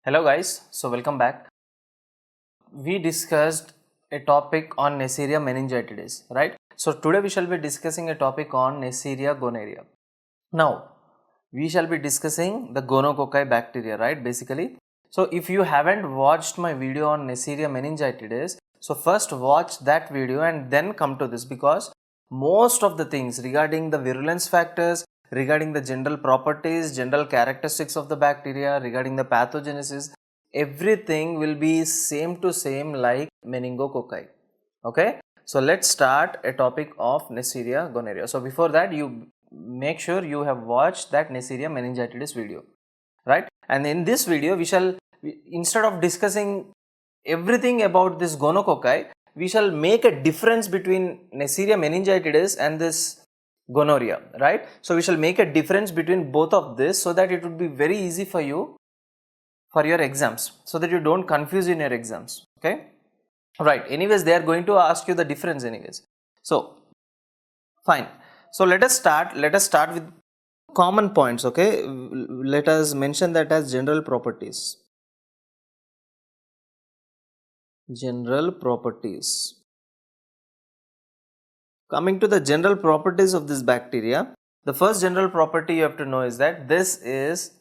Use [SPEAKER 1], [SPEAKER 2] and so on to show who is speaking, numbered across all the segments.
[SPEAKER 1] Hello guys, so welcome back. We discussed a topic on Neisseria meningitidis, right? So today we shall be discussing a topic on Neisseria gonorrhoeae. Now, we shall be discussing the gonococci bacteria, right, basically. So if you haven't watched my video on Neisseria meningitidis, so first watch that video and then come to this, because most of the things regarding the virulence factors, regarding the general properties, general characteristics of the bacteria, regarding the pathogenesis, everything will be same to same like meningococci. Okay, so let's start a topic of Neisseria gonorrhoeae. So before that, you make sure you have watched that Neisseria meningitidis video, right? And in this video instead of discussing everything about this gonococci, we shall make a difference between Neisseria meningitidis and this gonorrhea, right? So we shall make a difference between both of this so that it would be very easy for you for your exams, so that you don't confuse in your exams. Okay, right? Anyways, they are going to ask you the difference anyways. So fine. So let us start with common points. Okay, let us mention that as general properties. General properties. Coming to the general properties of this bacteria, the first general property you have to know is that this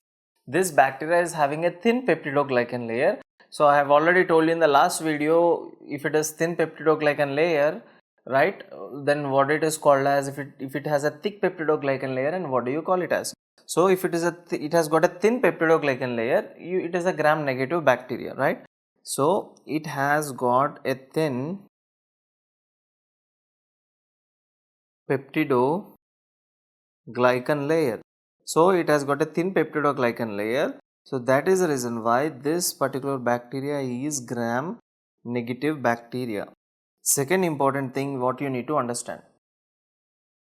[SPEAKER 1] bacteria is having a thin peptidoglycan layer. So I have already told you in the last video, if it is thin peptidoglycan layer, right, then what it is called as, if it has a thick peptidoglycan layer, and what do you call it as? So if it is it has got a thin peptidoglycan layer, it is a gram negative bacteria, right? So it has got a thin peptidoglycan layer. So it has got a thin peptidoglycan layer. So that is the reason why this particular bacteria is gram negative bacteria. Second important thing what you need to understand.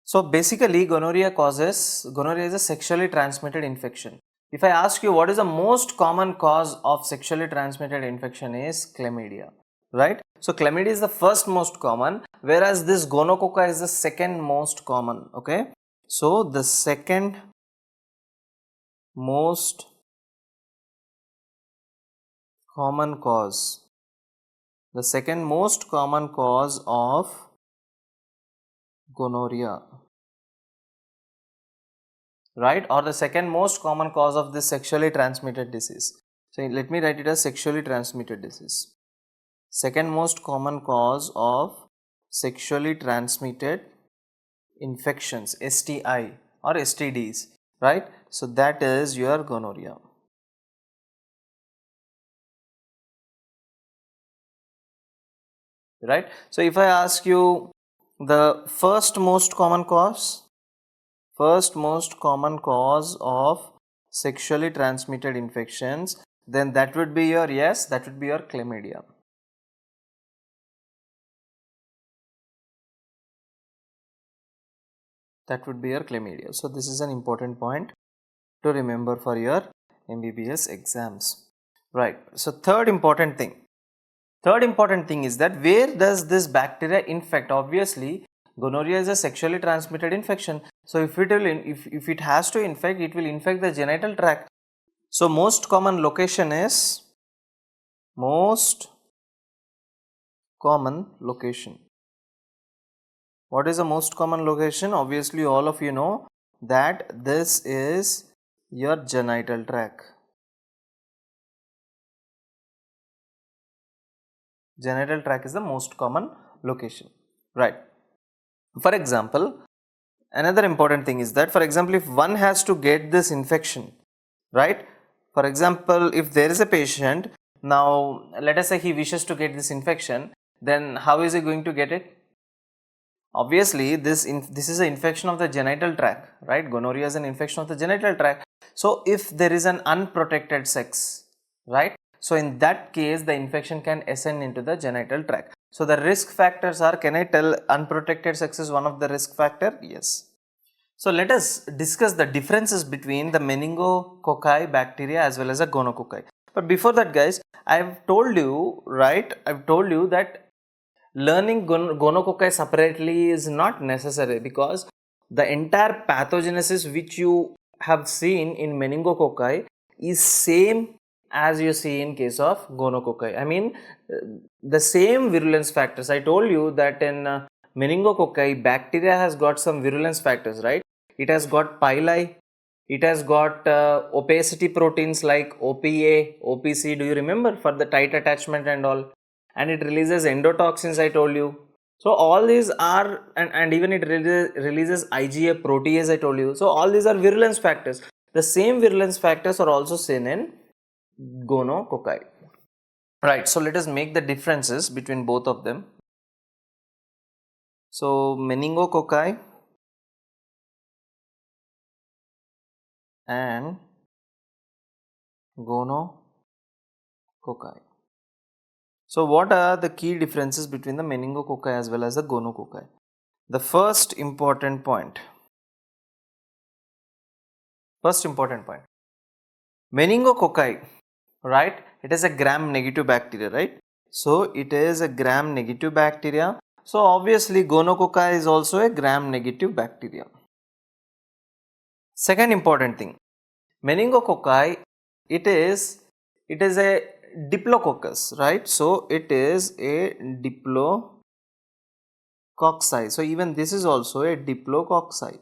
[SPEAKER 1] So basically gonorrhea is a sexually transmitted infection. If I ask you what is the most common cause of sexually transmitted infection, is chlamydia, right? So chlamydia is the first most common, whereas this gonococca is the second most common. Okay, so the second most common cause, of gonorrhea, right, or the second most common cause of this sexually transmitted disease. So let me write it as sexually transmitted disease. Second most common cause of sexually transmitted infections, STI or STDs, right? So that is your gonorrhea. Right? So if I ask you the first most common cause of sexually transmitted infections, then that would be your, yes, that would be your chlamydia. That would be your chlamydia. So this is an important point to remember for your MBBS exams, right? So third important thing is that where does this bacteria infect? Obviously gonorrhea is a sexually transmitted infection, so if it has to infect, it will infect the genital tract. So most common location is what is the most common location? Obviously all of you know that this is your genital tract. Genital tract is the most common location, right? For example, another important thing is that, for example, if one has to get this infection, right? For example, if there is a patient, now let us say he wishes to get this infection, then how is he going to get it? Obviously this is an infection of the genital tract, right? Gonorrhea is an infection of the genital tract. So if there is an unprotected sex, right, so in that case the infection can ascend into the genital tract. So the risk factors are, can I tell unprotected sex is one of the risk factor? Yes. So let us discuss the differences between the meningococci bacteria as well as the gonococci. But before that guys, I have told you, right, I have told you that learning gonococci separately is not necessary, because the entire pathogenesis which you have seen in meningococci is same as you see in case of gonococci. I mean, the same virulence factors. I told you that in meningococci, bacteria has got some virulence factors, right? It has got pili, it has got opacity proteins like OPA, OPC, do you remember, for the tight attachment and all, and it releases endotoxins, I told you. So all these are, and even it releases IgA protease, I told you. So all these are virulence factors. The same virulence factors are also seen in gonococci. Right, so let us make the differences between both of them. So meningococci and gonococci. So what are the key differences between the meningococci as well as the gonococci? The first important point. Meningococci, right? It is a gram-negative bacteria, right? So it is a gram-negative bacteria. So obviously gonococci is also a gram-negative bacteria. Second important thing, meningococci, it is a diplococcus, right? So it is a diplococci. So even this is also a diplococci.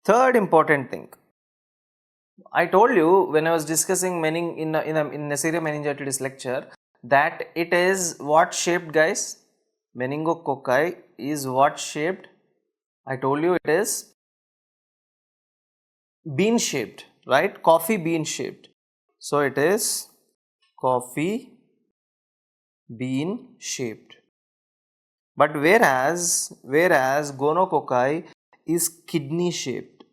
[SPEAKER 1] Third important thing, I told you when I was discussing in Neisseria meningitis lecture that it is what shaped, guys? Meningococci is what shaped? I told you it is bean shaped, right? Coffee bean shaped. So it is coffee bean shaped. But whereas gonococci is kidney shaped.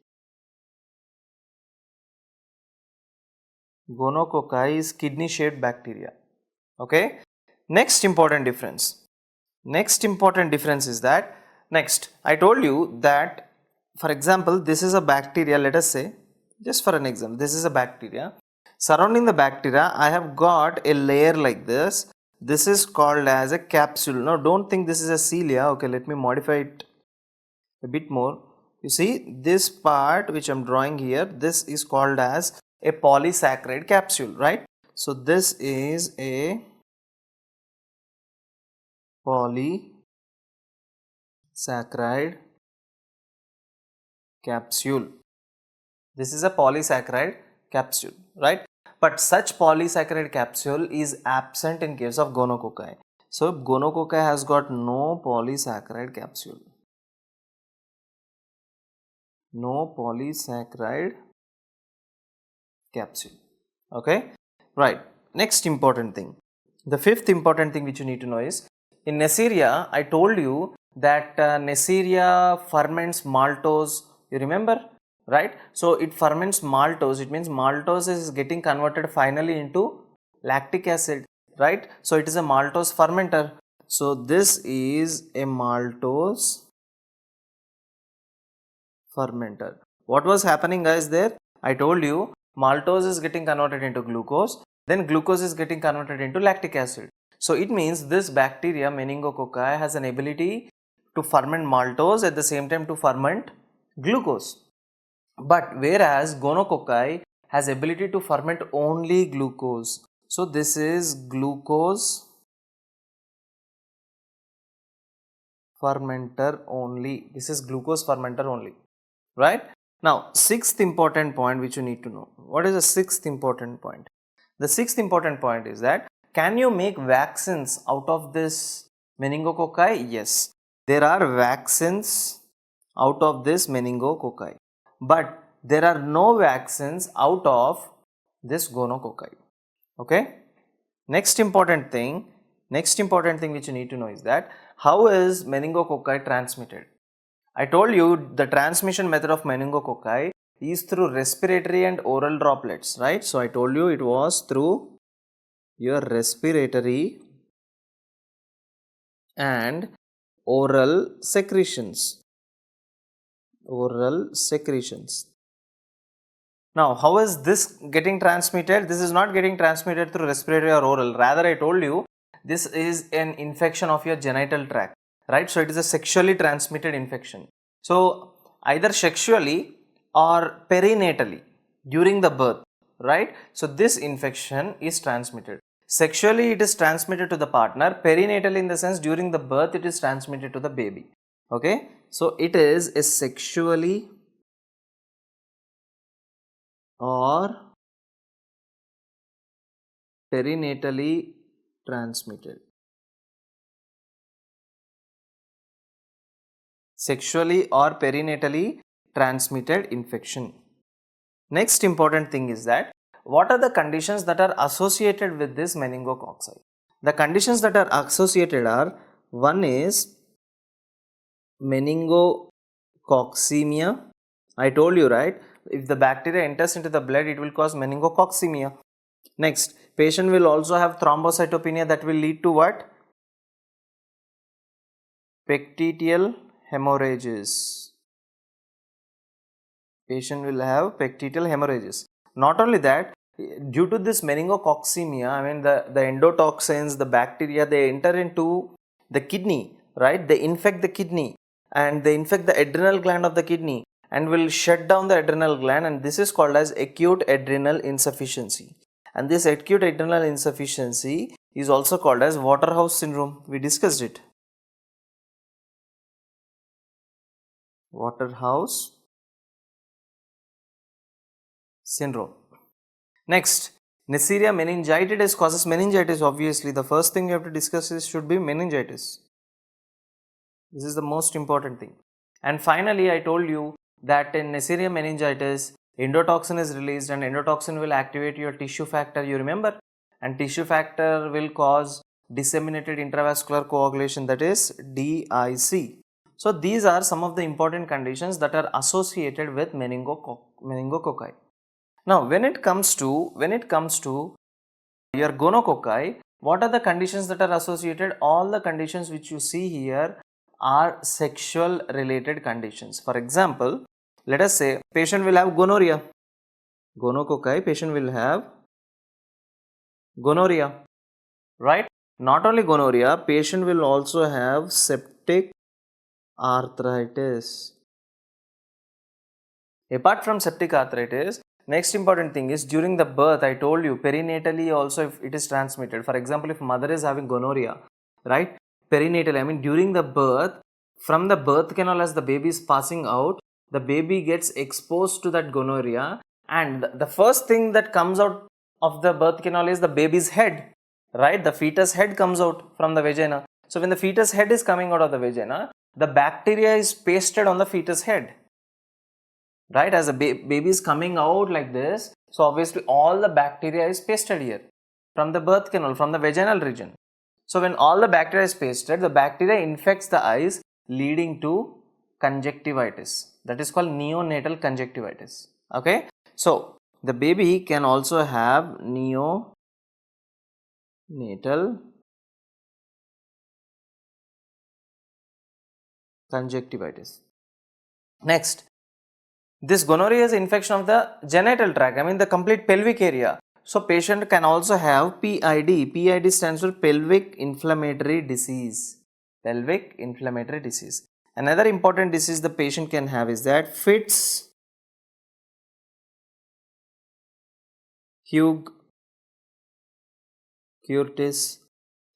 [SPEAKER 1] Gonococci is kidney shaped bacteria. Okay. Next important difference is that, next I told you that, for example, this is a bacteria, let us say, just for an example, this is a bacteria. Surrounding the bacteria, I have got a layer like this. This is called as a capsule. Now don't think this is a cilia. Okay, let me modify it a bit more. You see this part which I am drawing here, this is called as a polysaccharide capsule, right? So this is a polysaccharide capsule. This is a polysaccharide capsule, right? But such polysaccharide capsule is absent in case of gonococci. So gonococci has got no polysaccharide capsule. No polysaccharide capsule. Okay, right. Next important thing. The fifth important thing which you need to know is, in Neisseria, I told you that Neisseria ferments maltose. You remember, right? So it ferments maltose. It means maltose is getting converted finally into lactic acid, right? So it is a maltose fermenter. So this is a maltose fermenter. What was happening, guys, there? I told you maltose is getting converted into glucose, then glucose is getting converted into lactic acid. So it means this bacteria meningococci has an ability to ferment maltose, at the same time to ferment glucose. But whereas gonococci has ability to ferment only glucose. So this is glucose fermenter only. This is glucose fermenter only, right? Now, sixth important point which you need to know. What is the sixth important point? The sixth important point is that, can you make vaccines out of this meningococci? Yes, there are vaccines out of this meningococci, but there are no vaccines out of this gonococci. Okay. Next important thing which you need to know is that, how is meningococci transmitted? I told you the transmission method of meningococci is through respiratory and oral droplets, right? So I told you it was through your respiratory and oral secretions. Now, how is this getting transmitted? This is not getting transmitted through respiratory or oral. Rather, I told you this is an infection of your genital tract, right? So it is a sexually transmitted infection. So either sexually or perinatally, during the birth, right? So this infection is transmitted. Sexually it is transmitted to the partner, perinatally in the sense during the birth it is transmitted to the baby. Okay, so it is a sexually or perinatally transmitted. Sexually or perinatally transmitted infection. Next important thing is that what are the conditions that are associated with this meningococci? The conditions that are associated are, one is meningococcemia. I told you, right? If the bacteria enters into the blood, it will cause meningococcemia. Next, patient will also have thrombocytopenia that will lead to what? Pectitial hemorrhages. Patient will have pectitial hemorrhages. Not only that, due to this meningococcemia, I mean the endotoxins, the bacteria, they enter into the kidney, right? They infect the kidney and they infect the adrenal gland of the kidney and will shut down the adrenal gland, and this is called as acute adrenal insufficiency. And this acute adrenal insufficiency is also called as Waterhouse syndrome. We discussed it. Waterhouse syndrome. Next, Neisseria meningitidis causes meningitis. Obviously, the first thing you have to discuss is should be meningitis. This is the most important thing. And finally, I told you that in Neisseria meningitis, endotoxin is released and endotoxin will activate your tissue factor, you remember? And tissue factor will cause disseminated intravascular coagulation, that is DIC. So these are some of the important conditions that are associated with meningococci. Now, when it comes to your gonococci, what are the conditions that are associated? All the conditions which you see here are sexual related conditions. For example, let us say patient will have gonorrhea. Gonococci, patient will have gonorrhea, right? Not only gonorrhea, patient will also have septic arthritis. Apart from septic arthritis, next important thing is during the birth, I told you perinatally also if it is transmitted. For example, if mother is having gonorrhea, right? Perinatally, I mean during the birth, from the birth canal as the baby is passing out, the baby gets exposed to that gonorrhea, and the first thing that comes out of the birth canal is the baby's head, right? The fetus head comes out from the vagina. So when the fetus head is coming out of the vagina, the bacteria is pasted on the fetus head, right? As a baby is coming out like this, so obviously all the bacteria is pasted here from the birth canal, from the vaginal region. So when all the bacteria is pasted, the bacteria infects the eyes, leading to conjunctivitis, that is called neonatal conjunctivitis. Okay, so the baby can also have neonatal conjunctivitis. Next, this gonorrhea is infection of the genital tract, I mean the complete pelvic area. So patient can also have PID. PID stands for pelvic inflammatory disease. Pelvic inflammatory disease. Another important disease the patient can have is that Fitz Hugh Curtis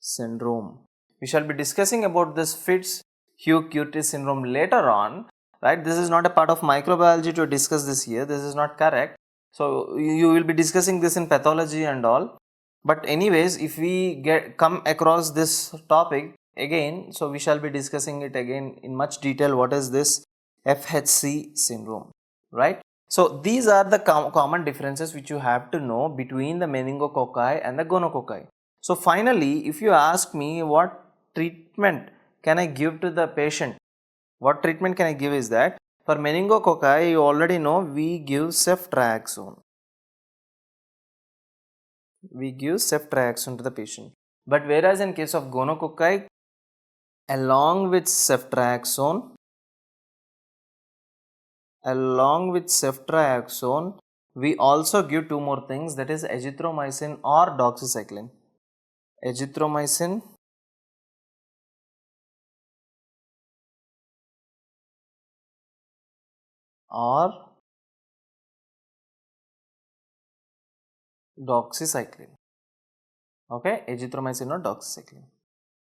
[SPEAKER 1] syndrome. We shall be discussing about this Fitz Hugh Curtis syndrome later on, right? This is not a part of microbiology to discuss this here. This is not correct. So you will be discussing this in pathology and all. But anyways, if we come across this topic again, so we shall be discussing it again in much detail. What is this FHC syndrome, right? So these are the common differences which you have to know between the meningococci and the gonococci. So finally, if you ask me what treatment can I give to the patient, what treatment can I give is that for meningococci, you already know we give ceftriaxone. We give ceftriaxone to the patient. But whereas in case of gonococci, along with ceftriaxone, we also give two more things, that is azithromycin or doxycycline. Azithromycin or doxycycline. Okay, azithromycin or doxycycline.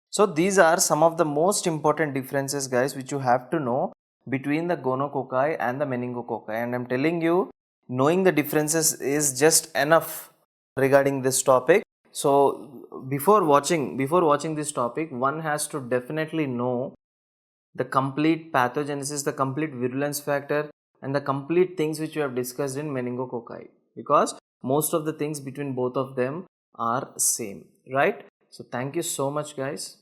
[SPEAKER 1] So these are some of the most important differences, guys, which you have to know between the gonococci and the meningococci, and I'm telling you, knowing the differences is just enough regarding this topic. So before watching this topic, one has to definitely know the complete pathogenesis, the complete virulence factor, and the complete things which we have discussed in meningococci, because most of the things between both of them are same, right? So thank you so much, guys.